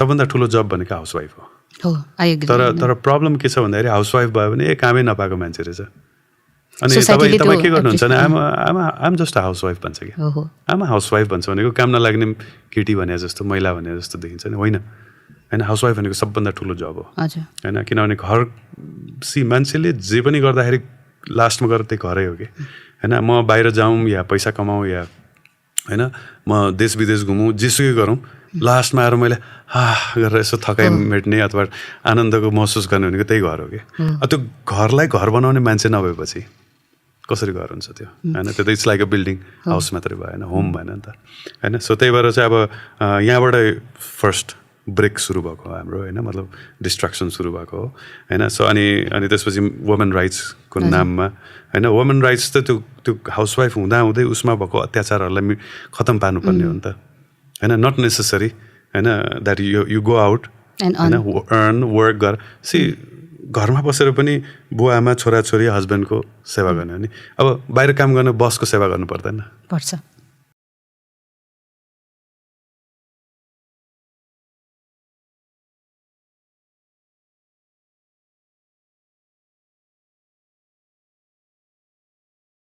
सबभन्दा ठुलो जब भनेको हाउसवाइफ हो। तर प्रब्लम के छ भन्दाखेरि हाउसवाइफ भयो भने कामै नपाएको मान्छे रहेछ। अनि तपाईँ के गर्नुहुन्छ भने आम जस्ट हाउसवाइफ भन्छ कि आमा हाउसवाइफ भन्छ भनेको काम नलाग्ने केटी भने जस्तो महिला भने जस्तो देखिन्छ नि, होइन हाउसवाइफ भनेको सबभन्दा ठुलो जब हो होइन। किनभने घर मान्छेले जे पनि गर्दाखेरि लास्टमा गएर त्यही घरै हो कि होइन। म बाहिर जाउँ या पैसा कमाउँ या होइन म देश विदेश घुमौँ जेसुकै गरौँ, लास्टमा आएर मैले गरेर यसो थकाइ मेट्ने अथवा आनन्दको महसुस गर्ने भनेको त्यही घर हो कि। त्यो घरलाई घर बनाउने मान्छे नभएपछि कसरी घर हुन्छ त्यो होइन। त्यो त it's like a building, house मात्रै भएन, होम भएन नि त होइन। सो त्यही भएर चाहिँ अब यहाँबाट फर्स्ट ब्रेक सुरु भएको हो हाम्रो होइन, मतलब डिस्ट्र्याक्सन सुरु भएको हो होइन। सो अनि त्यसपछि वुमेन राइट्सको नाममा होइन, वुमेन राइट्स त त्यो हाउसवाइफ हुँदाहुँदै उसमा भएको अत्याचारहरूलाई खतम पार्नुपर्ने हो नि त होइन। नट नेसेसरी होइन द्याट यु गो आउट होइन, अर्न वर्क गर। घरमा बसेर पनि बुवा आमा छोराछोरी हस्बेन्डको सेवा गर्ने हो नि। अब बाहिर काम गर्ने बसको सेवा गर्नु पर्दैन, पर्छ